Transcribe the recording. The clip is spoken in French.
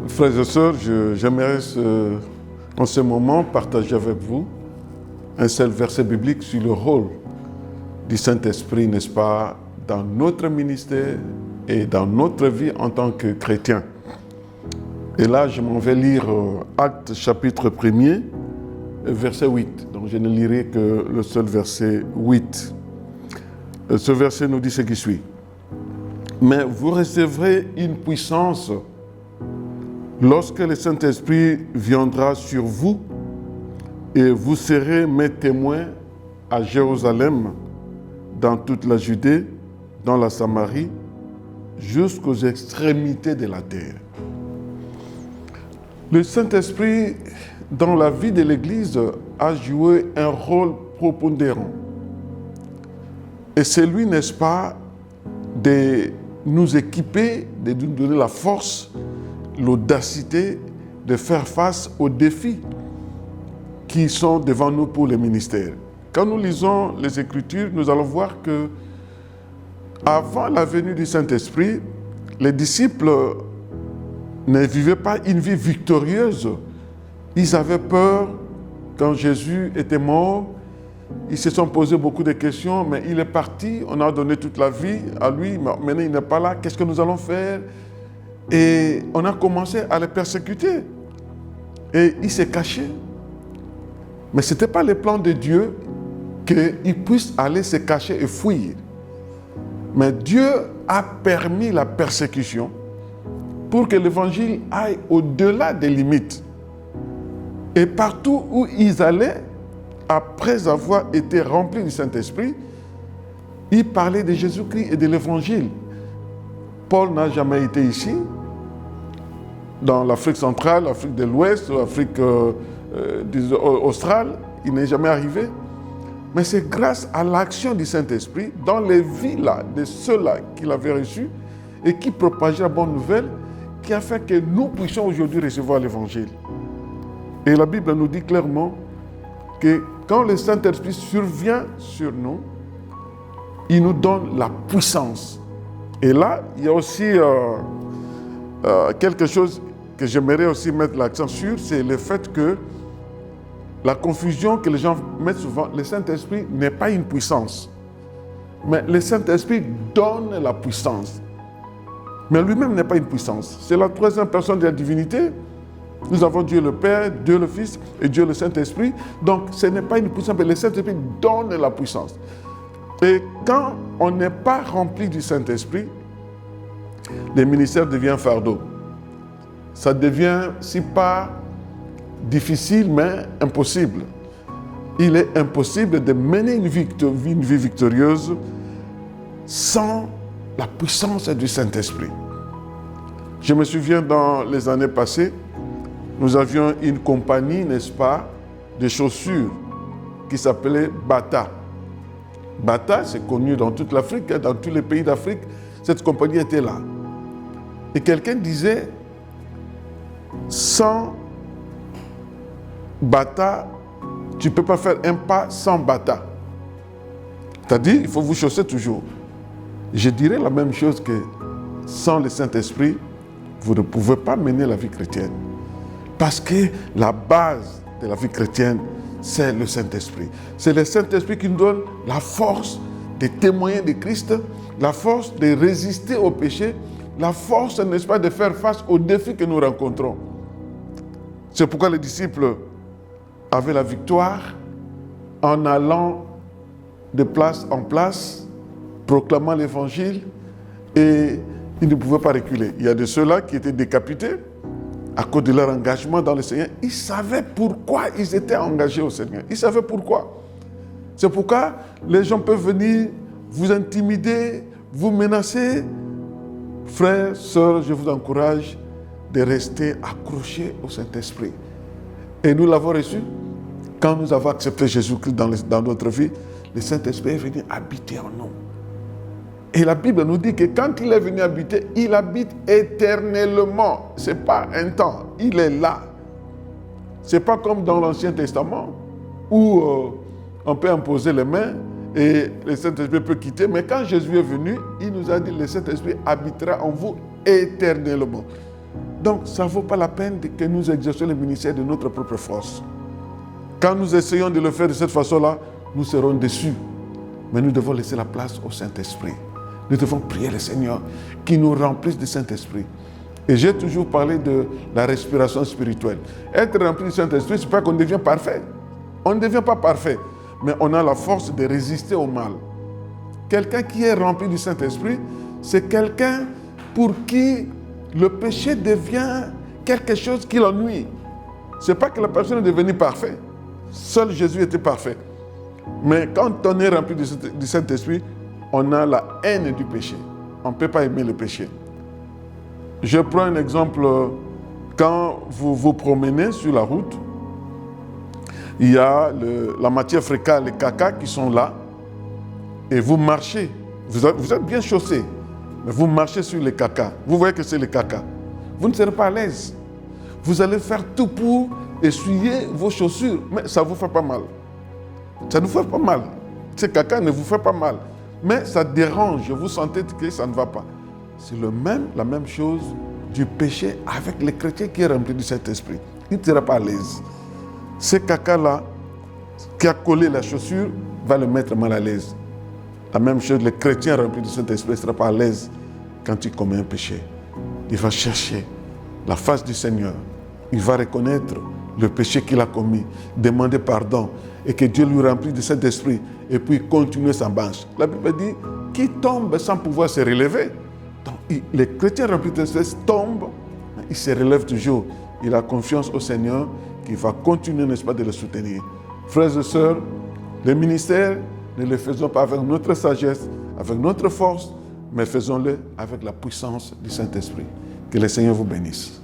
Frères et sœurs, j'aimerais en ce moment partager avec vous un seul verset biblique sur le rôle du Saint-Esprit, n'est-ce pas, dans notre ministère et dans notre vie en tant que chrétien. Et là, je m'en vais lire Actes chapitre 1er, verset 8. Donc je ne lirai que le seul verset 8. Ce verset nous dit ce qui suit. Mais vous recevrez une puissance lorsque le Saint-Esprit viendra sur vous, et vous serez mes témoins à Jérusalem, dans toute la Judée, dans la Samarie, jusqu'aux extrémités de la terre. Le Saint-Esprit, dans la vie de l'Église, a joué un rôle prépondérant. Et c'est lui, n'est-ce pas, de nous équiper, de nous donner la force, l'audacité de faire face aux défis qui sont devant nous pour le ministère. Quand nous lisons les Écritures, nous allons voir que avant la venue du Saint-Esprit, les disciples ne vivaient pas une vie victorieuse. Ils avaient peur quand Jésus était mort. Ils se sont posé beaucoup de questions, mais il est parti, on a donné toute la vie à lui, maintenant il n'est pas là, qu'est-ce que nous allons faire? Et on a commencé à le persécuter. Et il s'est caché. Mais ce n'était pas le plan de Dieu qu'il puisse aller se cacher et fuir. Mais Dieu a permis la persécution pour que l'évangile aille au-delà des limites. Et partout où ils allaient, après avoir été remplis du Saint-Esprit, ils parlaient de Jésus-Christ et de l'évangile. Paul n'a jamais été ici, dans l'Afrique centrale, l'Afrique de l'Ouest, l'Afrique australe, il n'est jamais arrivé. Mais c'est grâce à l'action du Saint-Esprit dans les vies là, de ceux-là qu'il avait reçus et qui propageaient la bonne nouvelle, qui a fait que nous puissions aujourd'hui recevoir l'évangile. Et la Bible nous dit clairement que quand le Saint-Esprit survient sur nous, il nous donne la puissance. Et là, il y a aussi quelque chose que j'aimerais aussi mettre l'accent sur, c'est le fait que la confusion que les gens mettent souvent, le Saint-Esprit n'est pas une puissance. Mais le Saint-Esprit donne la puissance. Mais lui-même n'est pas une puissance. C'est la troisième personne de la divinité. Nous avons Dieu le Père, Dieu le Fils et Dieu le Saint-Esprit. Donc ce n'est pas une puissance, mais le Saint-Esprit donne la puissance. Et quand on n'est pas rempli du Saint-Esprit, le ministère devient un fardeau. Ça devient, si pas difficile, mais impossible. Il est impossible de mener une vie victorieuse sans la puissance du Saint-Esprit. Je me souviens dans les années passées, nous avions une compagnie, n'est-ce pas, de chaussures qui s'appelait Bata. Bata, c'est connu dans toute l'Afrique, dans tous les pays d'Afrique, cette compagnie était là. Et quelqu'un disait, sans Bata, tu ne peux pas faire un pas sans Bata. C'est-à-dire, il faut vous chausser toujours. Je dirais la même chose que sans le Saint-Esprit, vous ne pouvez pas mener la vie chrétienne. Parce que la base de la vie chrétienne, c'est le Saint-Esprit. C'est le Saint-Esprit qui nous donne la force de témoigner de Christ, la force de résister au péché, la force, n'est-ce pas, de faire face aux défis que nous rencontrons. C'est pourquoi les disciples avaient la victoire en allant de place en place, proclamant l'évangile, et ils ne pouvaient pas reculer. Il y a de ceux-là qui étaient décapités à cause de leur engagement dans le Seigneur. Ils savaient pourquoi ils étaient engagés au Seigneur. Ils savaient pourquoi. C'est pourquoi les gens peuvent venir vous intimider, vous menacer. Frères, sœurs, je vous encourage de rester accrochés au Saint-Esprit. Et nous l'avons reçu quand nous avons accepté Jésus-Christ dans notre vie. Le Saint-Esprit est venu habiter en nous. Et la Bible nous dit que quand il est venu habiter, il habite éternellement. Ce n'est pas un temps, il est là. Ce n'est pas comme dans l'Ancien Testament où on peut imposer les mains et le Saint-Esprit peut quitter. Mais quand Jésus est venu, il nous a dit que le Saint-Esprit habitera en vous éternellement. Donc, ça ne vaut pas la peine que nous exercions le ministère de notre propre force. Quand nous essayons de le faire de cette façon-là, nous serons déçus. Mais nous devons laisser la place au Saint-Esprit. Nous devons prier le Seigneur qui nous remplisse du Saint-Esprit. Et j'ai toujours parlé de la respiration spirituelle. Être rempli du Saint-Esprit, ce n'est pas qu'on devient parfait. On ne devient pas parfait, mais on a la force de résister au mal. Quelqu'un qui est rempli du Saint-Esprit, c'est quelqu'un pour qui le péché devient quelque chose qui l'ennuie. Ce n'est pas que la personne est devenue parfaite. Seul Jésus était parfait. Mais quand on est rempli du Saint-Esprit, on a la haine du péché. On ne peut pas aimer le péché. Je prends un exemple. Quand vous vous promenez sur la route, il y a la matière fécale, les caca qui sont là, et vous marchez. Vous êtes bien chaussé, mais vous marchez sur les caca. Vous voyez que c'est les caca. Vous ne serez pas à l'aise. Vous allez faire tout pour essuyer vos chaussures, mais ça ne vous fait pas mal. Ça ne vous fait pas mal. Ces caca ne vous fait pas mal, mais ça dérange. Vous sentez que ça ne va pas. C'est la même chose du péché avec les chrétiens qui est rempli du Saint-Esprit. Il ne sera pas à l'aise. Ce caca-là, qui a collé la chaussure, va le mettre mal à l'aise. La même chose, le chrétien rempli du Saint-Esprit ne sera pas à l'aise quand il commet un péché. Il va chercher la face du Seigneur. Il va reconnaître le péché qu'il a commis, demander pardon et que Dieu lui remplisse de cet esprit et puis continuer sa marche. La Bible dit, qui tombe sans pouvoir se relever. Donc, les chrétiens remplis de Saint-Esprit tombent, ils se relèvent toujours. Il a confiance au Seigneur qui va continuer, n'est-ce pas, de le soutenir. Frères et sœurs, le ministère, ne le faisons pas avec notre sagesse, avec notre force, mais faisons-le avec la puissance du Saint-Esprit. Que le Seigneur vous bénisse.